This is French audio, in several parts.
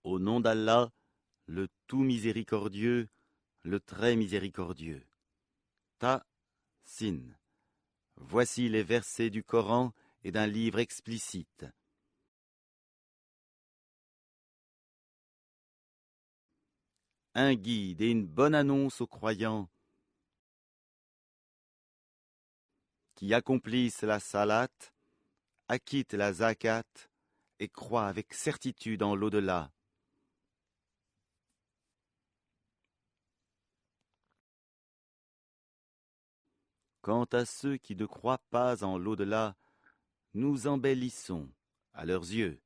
Au nom d'Allah, le tout miséricordieux, le très miséricordieux. Ta-Sin. Voici les versets du Coran et d'un livre explicite. Un guide et une bonne annonce aux croyants qui accomplissent la salat, acquittent la zakat et croient avec certitude en l'au-delà. Quant à ceux qui ne croient pas en l'au-delà, nous embellissons, à leurs yeux,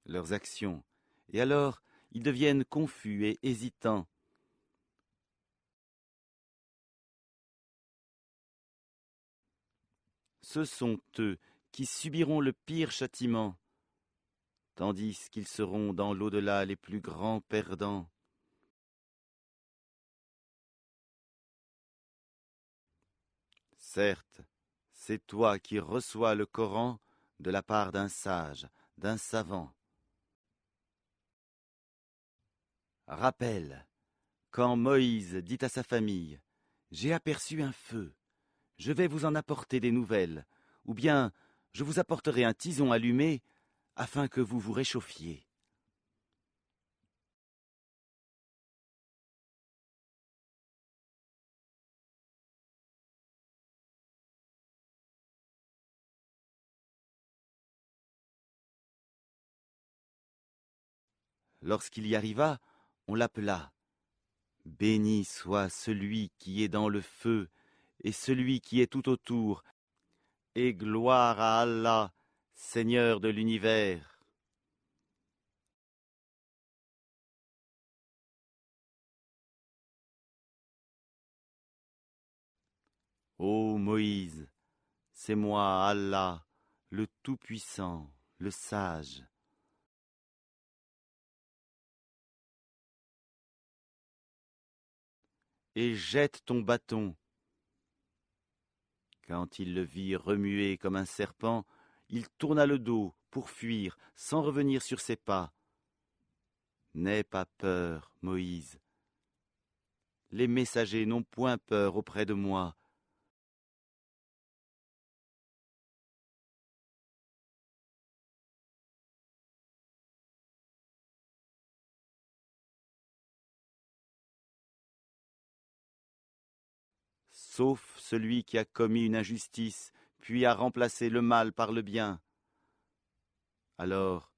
leurs actions, et alors ils deviennent confus et hésitants. Ce sont eux qui subiront le pire châtiment, tandis qu'ils seront dans l'au-delà les plus grands perdants. Certes, c'est toi qui reçois le Coran de la part d'un sage, d'un savant. Rappelle, quand Moïse dit à sa famille, « J'ai aperçu un feu, je vais vous en apporter des nouvelles, ou bien je vous apporterai un tison allumé afin que vous vous réchauffiez. » Lorsqu'il y arriva, on l'appela. Béni soit celui qui est dans le feu et celui qui est tout autour, et gloire à Allah, Seigneur de l'univers. Ô Moïse, c'est moi Allah, le Tout-Puissant, le Sage. Et jette ton bâton. Quand il le vit remuer comme un serpent, il tourna le dos pour fuir sans revenir sur ses pas. N'aie pas peur, Moïse. Les messagers n'ont point peur auprès de moi. Sauf celui qui a commis une injustice, puis a remplacé le mal par le bien. Alors,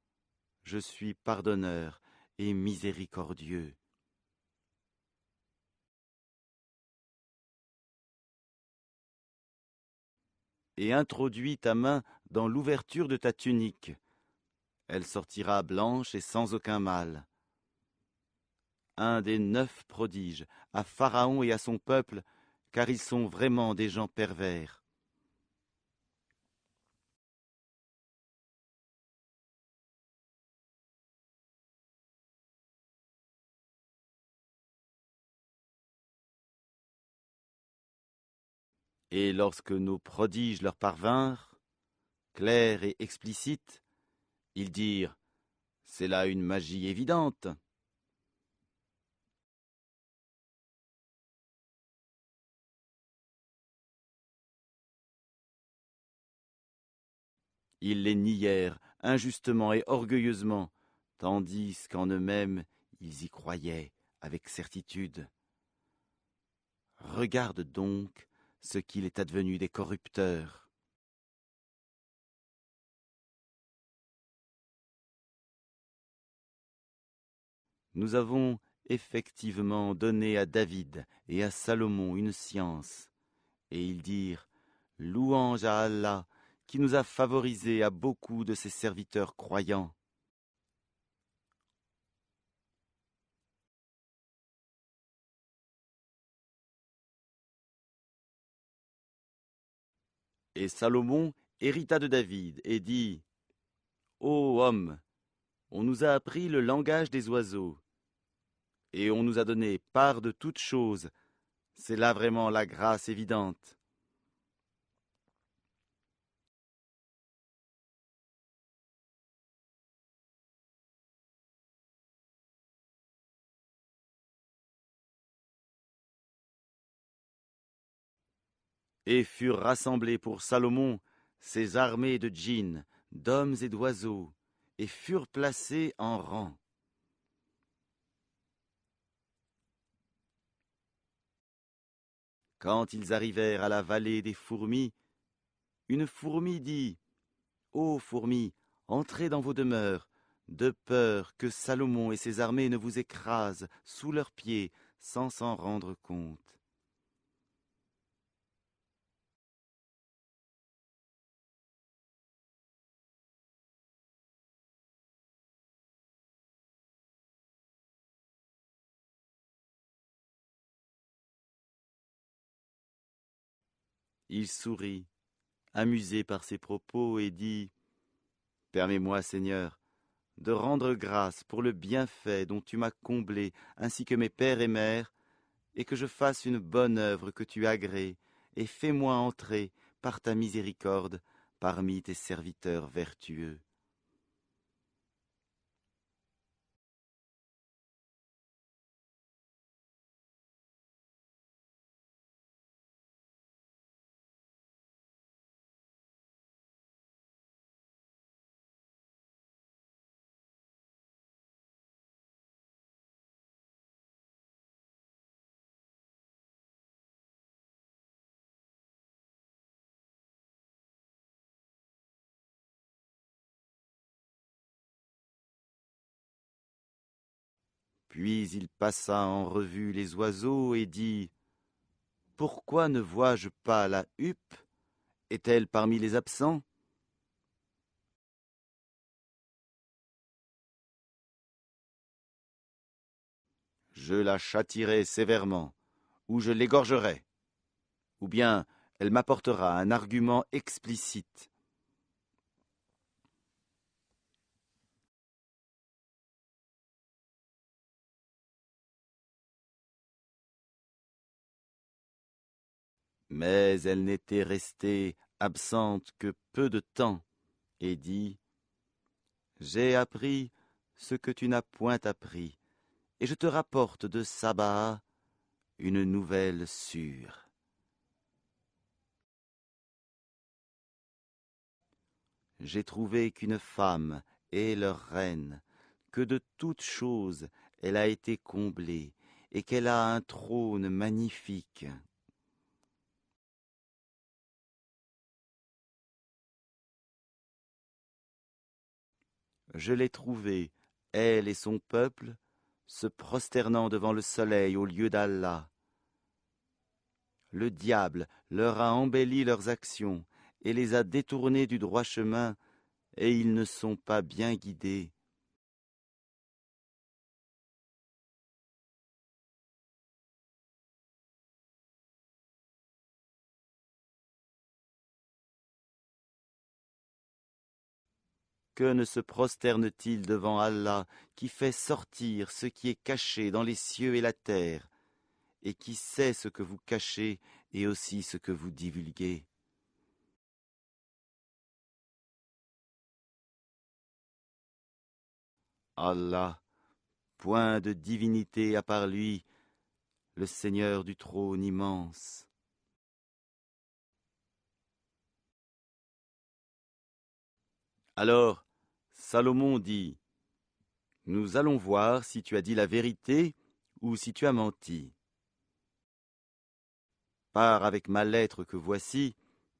je suis pardonneur et miséricordieux. Et introduis ta main dans l'ouverture de ta tunique. Elle sortira blanche et sans aucun mal. Un des 9 prodiges à Pharaon et à son peuple, car ils sont vraiment des gens pervers. Et lorsque nos prodiges leur parvinrent, clairs et explicites, ils dirent « C'est là une magie évidente !» Ils les nièrent injustement et orgueilleusement, tandis qu'en eux-mêmes ils y croyaient avec certitude. Regarde donc ce qu'il est advenu des corrupteurs. Nous avons effectivement donné à David et à Salomon une science, et ils dirent « Louange à Allah, qui nous a favorisés à beaucoup de ses serviteurs croyants. » Et Salomon hérita de David et dit « Ô homme, on nous a appris le langage des oiseaux, et on nous a donné part de toutes choses. C'est là vraiment la grâce évidente. » Et furent rassemblés pour Salomon ces armées de djinns, d'hommes et d'oiseaux, et furent placés en rang. Quand ils arrivèrent à la vallée des fourmis, une fourmi dit, « Ô fourmis, entrez dans vos demeures, de peur que Salomon et ses armées ne vous écrasent sous leurs pieds sans s'en rendre compte. » Il sourit, amusé par ces propos, et dit, « Permets-moi, Seigneur, de rendre grâce pour le bienfait dont tu m'as comblé, ainsi que mes pères et mères, et que je fasse une bonne œuvre que tu agrées, et fais-moi entrer, par ta miséricorde, parmi tes serviteurs vertueux. » Puis il passa en revue les oiseaux et dit, « Pourquoi ne vois-je pas la huppe? Est-elle parmi les absents? » Je la châtierai sévèrement, ou je l'égorgerai, ou bien elle m'apportera un argument explicite. Mais elle n'était restée absente que peu de temps, et dit, « J'ai appris ce que tu n'as point appris, et je te rapporte de Saba une nouvelle sûre. J'ai trouvé qu'une femme est leur reine, que de toutes choses elle a été comblée, et qu'elle a un trône magnifique. » Je l'ai trouvée, elle et son peuple, se prosternant devant le soleil au lieu d'Allah. Le diable leur a embelli leurs actions et les a détournés du droit chemin, et ils ne sont pas bien guidés. Que ne se prosterne-t-il devant Allah, qui fait sortir ce qui est caché dans les cieux et la terre, et qui sait ce que vous cachez et aussi ce que vous divulguez? Allah, point de divinité à part lui, le Seigneur du trône immense. Alors Salomon dit, « Nous allons voir si tu as dit la vérité ou si tu as menti. Pars avec ma lettre que voici,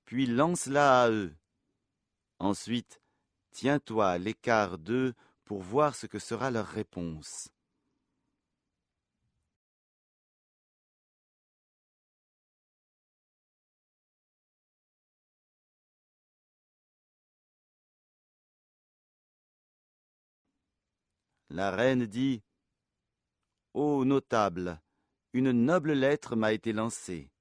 puis lance-la à eux. Ensuite, tiens-toi à l'écart d'eux pour voir ce que sera leur réponse. » La reine dit, « Ô notable, une noble lettre m'a été lancée.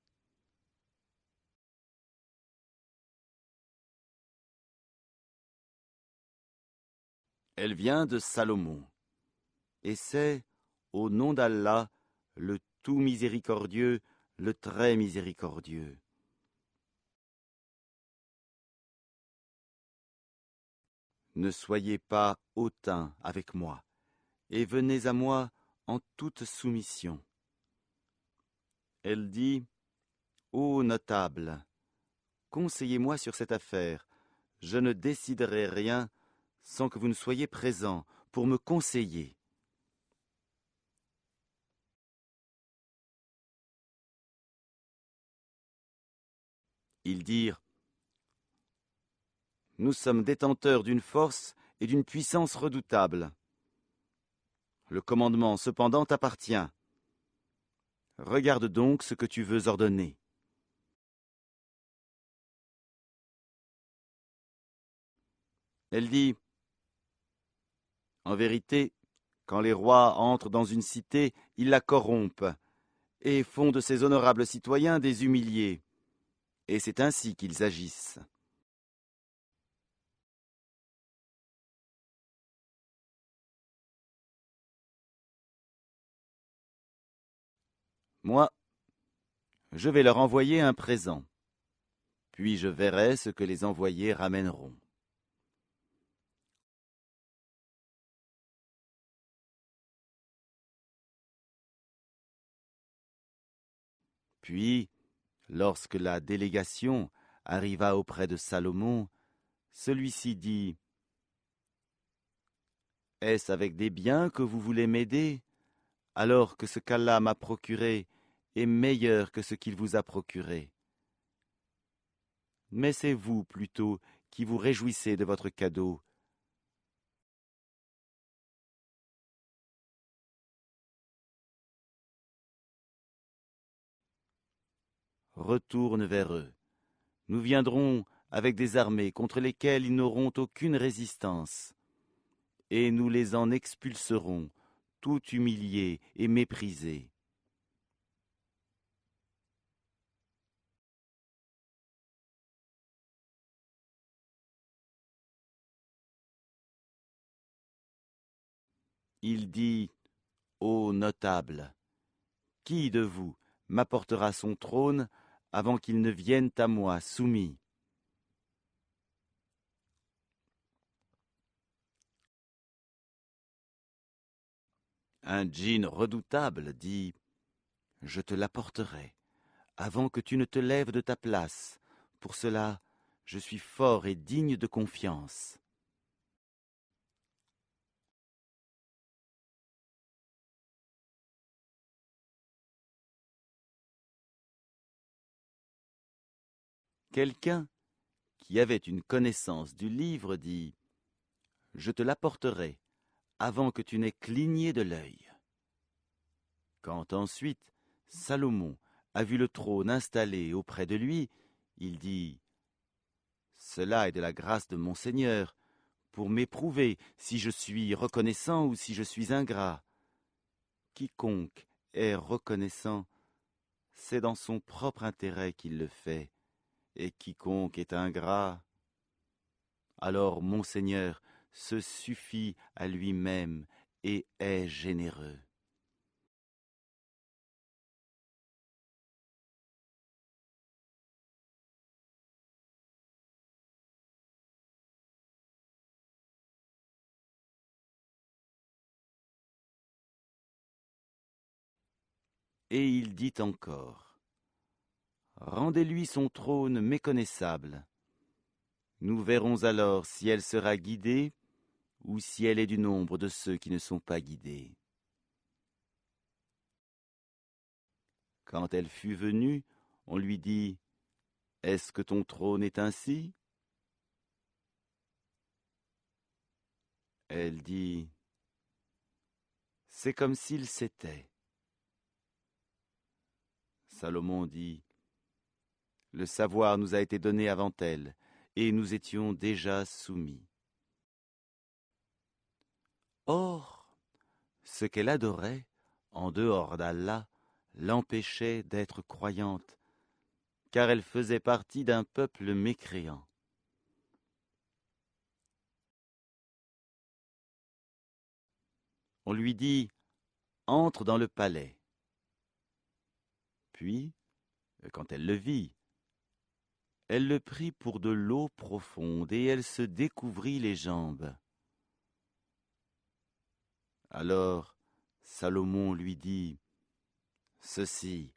Elle vient de Salomon, et c'est, au nom d'Allah, le tout miséricordieux, le très miséricordieux. Ne soyez pas hautains avec moi, et venez à moi en toute soumission. » Elle dit, « Ô notable, conseillez-moi sur cette affaire. Je ne déciderai rien sans que vous ne soyez présent pour me conseiller. » Ils dirent: « Nous sommes détenteurs d'une force et d'une puissance redoutables. Le commandement, cependant, t'appartient. Regarde donc ce que tu veux ordonner. » Elle dit: « En vérité, quand les rois entrent dans une cité, ils la corrompent et font de ses honorables citoyens des humiliés. Et c'est ainsi qu'ils agissent. Moi, je vais leur envoyer un présent, puis je verrai ce que les envoyés ramèneront. » Puis, lorsque la délégation arriva auprès de Salomon, celui-ci dit: « Est-ce avec des biens que vous voulez m'aider, alors que ce qu'Allah m'a procuré est meilleur que ce qu'il vous a procuré? Mais c'est vous plutôt qui vous réjouissez de votre cadeau. » Retourne vers eux. Nous viendrons avec des armées contre lesquelles ils n'auront aucune résistance, et nous les en expulserons, tout humiliés et méprisés. Il dit: « Ô notables, qui de vous m'apportera son trône avant qu'il ne vienne à moi soumis? » Un djinn redoutable dit: « Je te l'apporterai avant que tu ne te lèves de ta place. Pour cela, je suis fort et digne de confiance. » Quelqu'un qui avait une connaissance du livre dit: « Je te l'apporterai avant que tu n'aies cligné de l'œil. » Quand ensuite Salomon a vu le trône installé auprès de lui, il dit: « Cela est de la grâce de mon Seigneur, pour m'éprouver si je suis reconnaissant ou si je suis ingrat. Quiconque est reconnaissant, c'est dans son propre intérêt qu'il le fait, et quiconque est ingrat, alors mon Seigneur se suffit à lui-même et est généreux. » Et il dit encore: « Rendez-lui son trône méconnaissable. Nous verrons alors si elle sera guidée ou si elle est du nombre de ceux qui ne sont pas guidés. » Quand elle fut venue, on lui dit: « Est-ce que ton trône est ainsi? » Elle dit: « C'est comme s'il s'était. » Salomon dit: « Le savoir nous a été donné avant elle, et nous étions déjà soumis. » Or, ce qu'elle adorait, en dehors d'Allah, l'empêchait d'être croyante, car elle faisait partie d'un peuple mécréant. On lui dit: « Entre dans le palais. » Puis, quand elle le vit, elle le prit pour de l'eau profonde, et elle se découvrit les jambes. Alors Salomon lui dit: « Ceci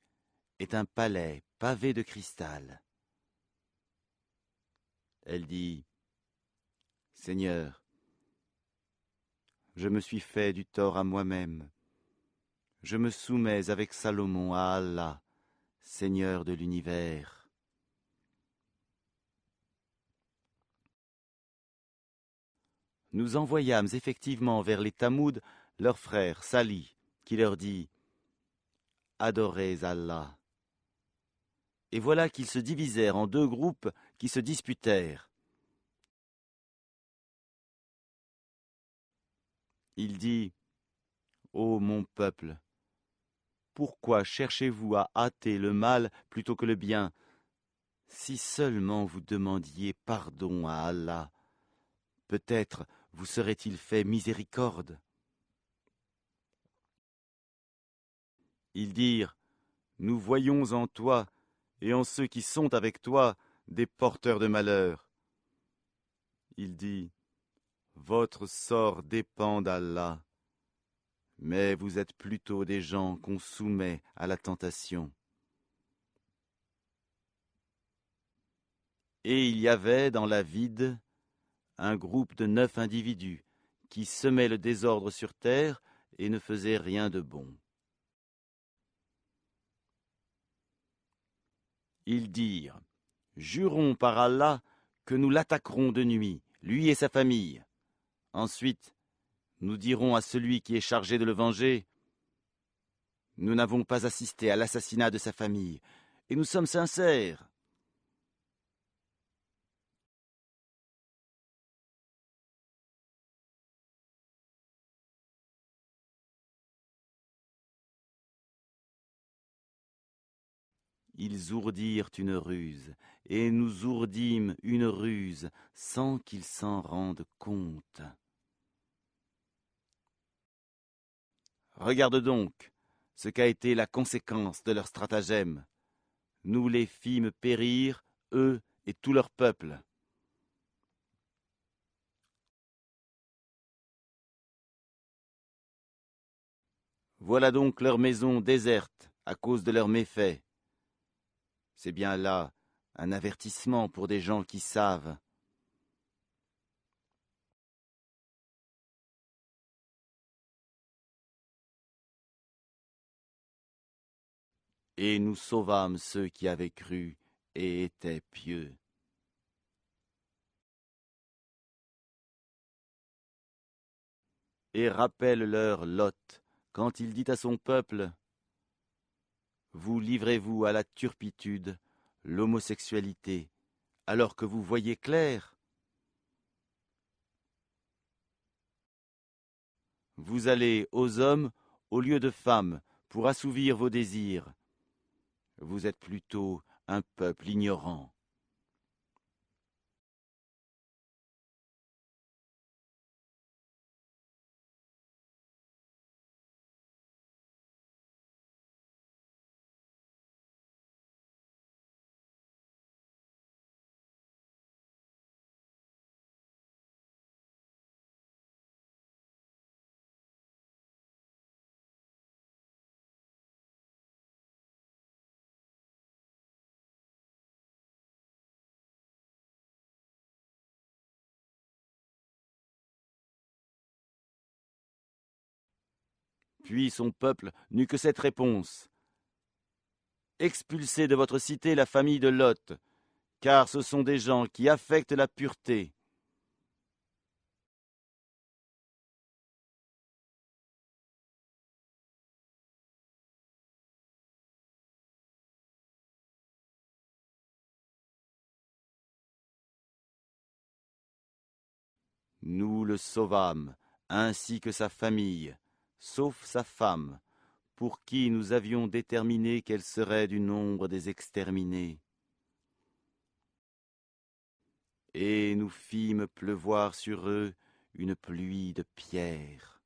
est un palais pavé de cristal. Elle dit, « Seigneur, je me suis fait du tort à moi-même. Je me soumets avec Salomon à Allah, Seigneur de l'univers. » Nous envoyâmes effectivement vers les Tamouds leur frère Salih, qui leur dit, « Adorez Allah. » Et voilà qu'ils se divisèrent en deux groupes qui se disputèrent. Il dit, « Ô mon peuple, pourquoi cherchez-vous à hâter le mal plutôt que le bien? Si seulement vous demandiez pardon à Allah, peut-être vous serait-il fait miséricorde. » Ils dirent, « Nous voyons en toi et en ceux qui sont avec toi des porteurs de malheur. » Il dit, « Votre sort dépend d'Allah, mais vous êtes plutôt des gens qu'on soumet à la tentation. » Et il y avait dans la vide un groupe de 9 individus qui semaient le désordre sur terre et ne faisaient rien de bon. Ils dirent, « Jurons par Allah que nous l'attaquerons de nuit, lui et sa famille. Ensuite, nous dirons à celui qui est chargé de le venger, « Nous n'avons pas assisté à l'assassinat de sa famille, et nous sommes sincères. » Ils ourdirent une ruse, et nous ourdîmes une ruse, sans qu'ils s'en rendent compte. Regarde donc ce qu'a été la conséquence de leur stratagème. Nous les fîmes périr, eux et tout leur peuple. Voilà donc leur maison déserte à cause de leurs méfaits. C'est bien là un avertissement pour des gens qui savent. Et nous sauvâmes ceux qui avaient cru et étaient pieux. Et rappelle-leur Lot, quand il dit à son peuple, « Vous livrez-vous à la turpitude, l'homosexualité, alors que vous voyez clair? Vous allez aux hommes au lieu de femmes pour assouvir vos désirs. Vous êtes plutôt un peuple ignorant. » Puis son peuple n'eut que cette réponse. « Expulsez de votre cité la famille de Lot, car ce sont des gens qui affectent la pureté. » Nous le sauvâmes, ainsi que sa famille, sauf sa femme, pour qui nous avions déterminé qu'elle serait du nombre des exterminés. Et nous fîmes pleuvoir sur eux une pluie de pierres.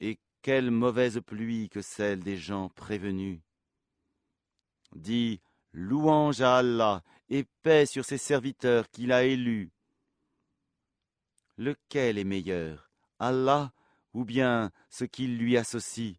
Et quelle mauvaise pluie que celle des gens prévenus. Dis, louange à Allah et paix sur ses serviteurs qu'il a élus. Lequel est meilleur, Allah ou bien ce qu'il lui associe?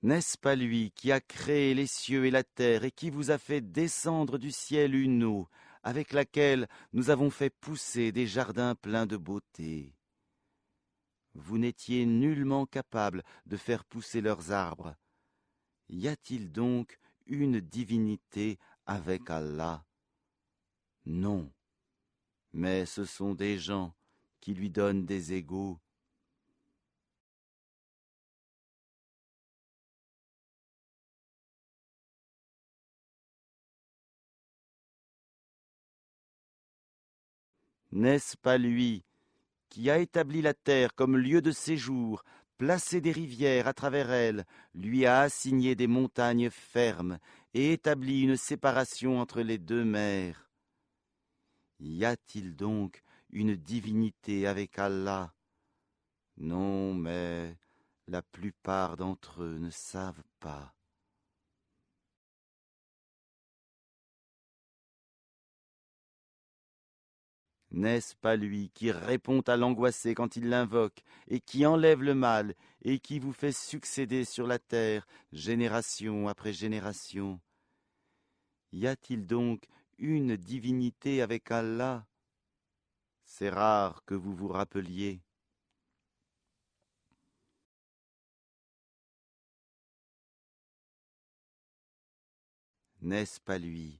N'est-ce pas lui qui a créé les cieux et la terre et qui vous a fait descendre du ciel une eau avec laquelle nous avons fait pousser des jardins pleins de beauté? Vous n'étiez nullement capable de faire pousser leurs arbres. Y a-t-il donc une divinité avec Allah? Non, mais ce sont des gens qui lui donnent des égaux. N'est-ce pas lui qui a établi la terre comme lieu de séjour, placé des rivières à travers elle, lui a assigné des montagnes fermes et établi une séparation entre les deux mers? Y a-t-il donc une divinité avec Allah? Non, mais la plupart d'entre eux ne savent pas. N'est-ce pas lui qui répond à l'angoissé quand il l'invoque, et qui enlève le mal, et qui vous fait succéder sur la terre, génération après génération? Y a-t-il donc une divinité avec Allah? C'est rare que vous vous rappeliez. N'est-ce pas lui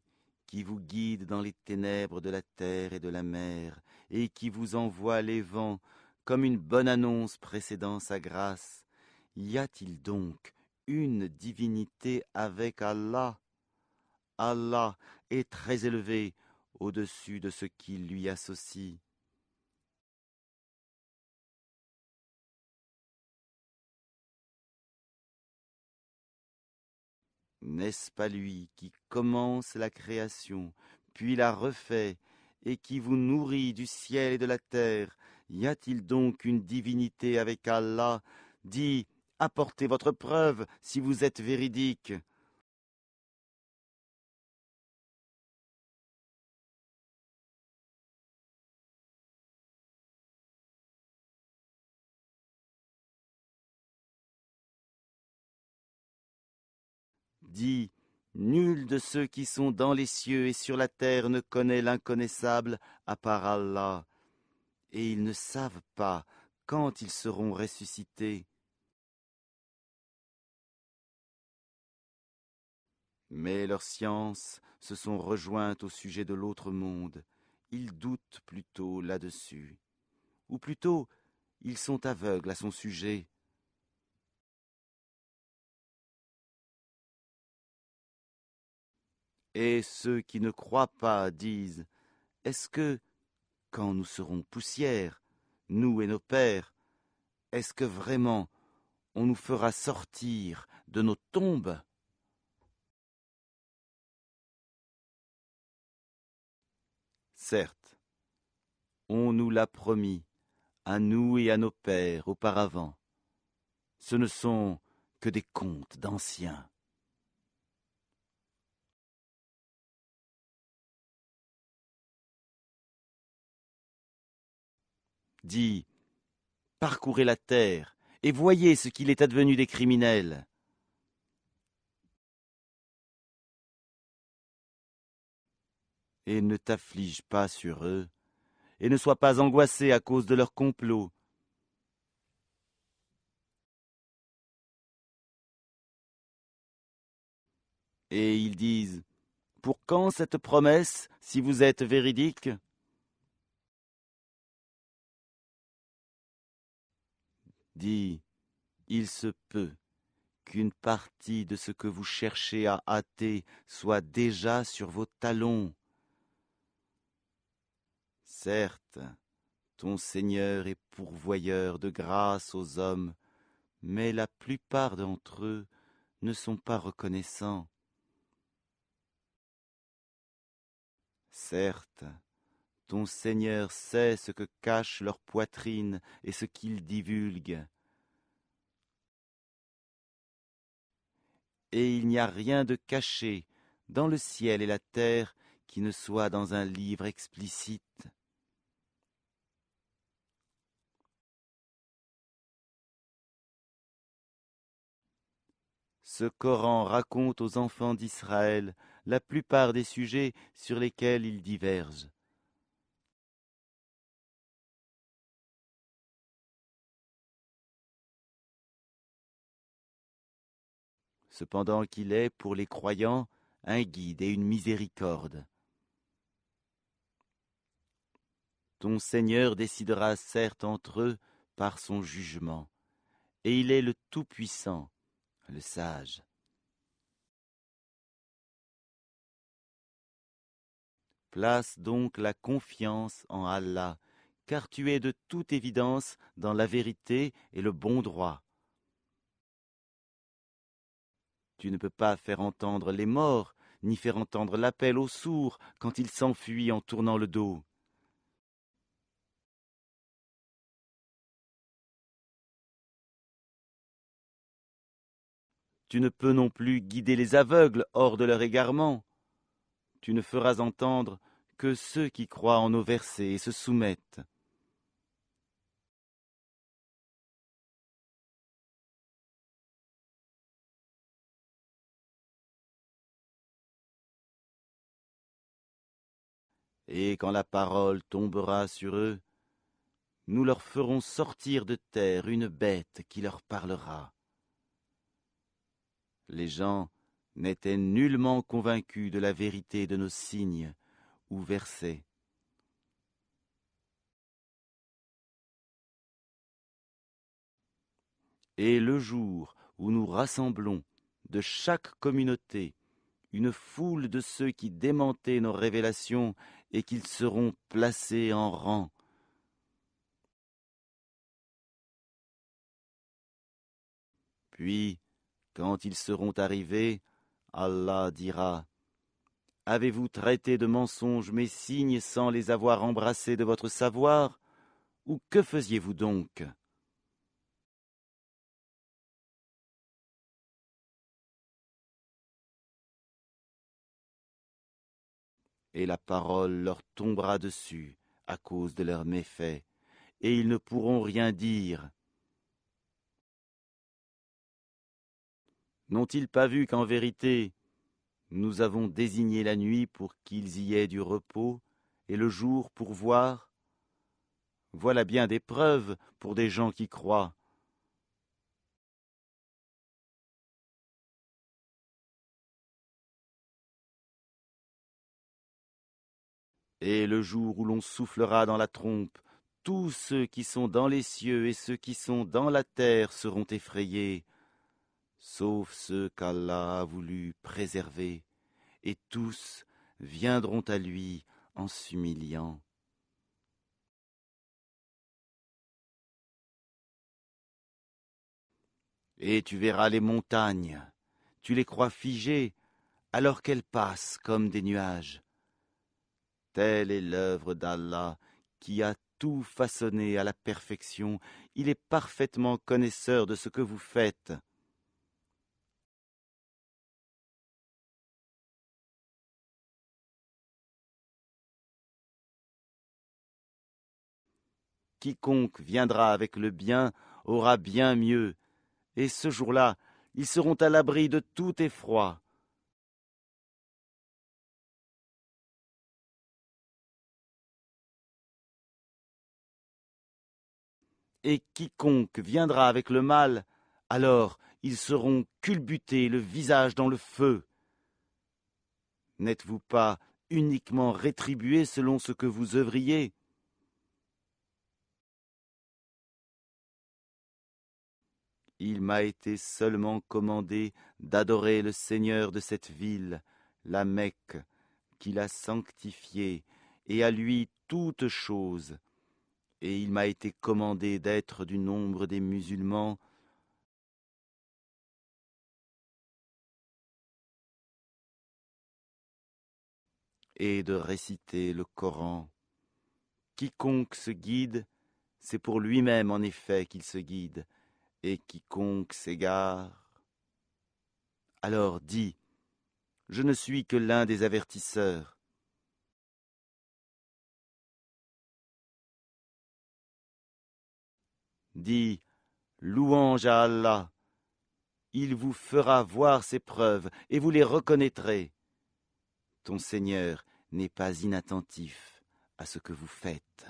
qui vous guide dans les ténèbres de la terre et de la mer, et qui vous envoie les vents comme une bonne annonce précédant sa grâce? Y a-t-il donc une divinité avec Allah? Allah est très élevé au-dessus de ce qui lui associe. N'est-ce pas lui qui commence la création, puis la refait, et qui vous nourrit du ciel et de la terre? Y a-t-il donc une divinité avec Allah? Dis, apportez votre preuve si vous êtes véridique. Dis, nul de ceux qui sont dans les cieux et sur la terre ne connaît l'inconnaissable à part Allah, et ils ne savent pas quand ils seront ressuscités. Mais leurs sciences se sont rejointes au sujet de l'autre monde. Ils doutent plutôt là-dessus. Ou plutôt, ils sont aveugles à son sujet. Et ceux qui ne croient pas disent, est-ce que, quand nous serons poussière, nous et nos pères, est-ce que vraiment on nous fera sortir de nos tombes? Certes, on nous l'a promis, à nous et à nos pères auparavant. Ce ne sont que des contes d'anciens. Dis, parcourez la terre et voyez ce qu'il est advenu des criminels. Et ne t'afflige pas sur eux, et ne sois pas angoissé à cause de leur complot. Et ils disent, pour quand cette promesse, si vous êtes véridique? Dis, il se peut qu'une partie de ce que vous cherchez à hâter soit déjà sur vos talons. Certes, ton Seigneur est pourvoyeur de grâce aux hommes, mais la plupart d'entre eux ne sont pas reconnaissants. Certes, ton Seigneur sait ce que cache leur poitrine et ce qu'ils divulguent. Et il n'y a rien de caché dans le ciel et la terre qui ne soit dans un livre explicite. Ce Coran raconte aux enfants d'Israël la plupart des sujets sur lesquels ils divergent. Cependant qu'il est, pour les croyants, un guide et une miséricorde. Ton Seigneur décidera certes entre eux par son jugement, et il est le Tout-Puissant, le Sage. Place donc la confiance en Allah, car tu es de toute évidence dans la vérité et le bon droit. Tu ne peux pas faire entendre les morts, ni faire entendre l'appel aux sourds quand ils s'enfuient en tournant le dos. Tu ne peux non plus guider les aveugles hors de leur égarement. Tu ne feras entendre que ceux qui croient en nos versets et se soumettent. Et quand la parole tombera sur eux, nous leur ferons sortir de terre une bête qui leur parlera. Les gens n'étaient nullement convaincus de la vérité de nos signes ou versets. Et le jour où nous rassemblons de chaque communauté une foule de ceux qui démentaient nos révélations et qu'ils seront placés en rang. Puis, quand ils seront arrivés, Allah dira: Avez-vous traité de mensonges mes signes sans les avoir embrassés de votre savoir? Ou que faisiez-vous donc? Et la parole leur tombera dessus à cause de leurs méfaits, et ils ne pourront rien dire. N'ont-ils pas vu qu'en vérité, nous avons désigné la nuit pour qu'ils y aient du repos, et le jour pour voir? Voilà bien des preuves pour des gens qui croient. Et le jour où l'on soufflera dans la trompe, tous ceux qui sont dans les cieux et ceux qui sont dans la terre seront effrayés, sauf ceux qu'Allah a voulu préserver, et tous viendront à lui en s'humiliant. Et tu verras les montagnes, tu les crois figées, alors qu'elles passent comme des nuages. Telle est l'œuvre d'Allah, qui a tout façonné à la perfection. Il est parfaitement connaisseur de ce que vous faites. Quiconque viendra avec le bien aura bien mieux, et ce jour-là, ils seront à l'abri de tout effroi. Et quiconque viendra avec le mal, alors ils seront culbutés le visage dans le feu. N'êtes-vous pas uniquement rétribués selon ce que vous œuvriez? Il m'a été seulement commandé d'adorer le Seigneur de cette ville, la Mecque, qu'il a sanctifiée, et à lui toutes choses. Et il m'a été commandé d'être du nombre des musulmans, et de réciter le Coran. Quiconque se guide, c'est pour lui-même en effet qu'il se guide, et quiconque s'égare. Alors dis, je ne suis que l'un des avertisseurs. Dis, louange à Allah, Il vous fera voir ses preuves, et vous les reconnaîtrez. Ton Seigneur n'est pas inattentif à ce que vous faites.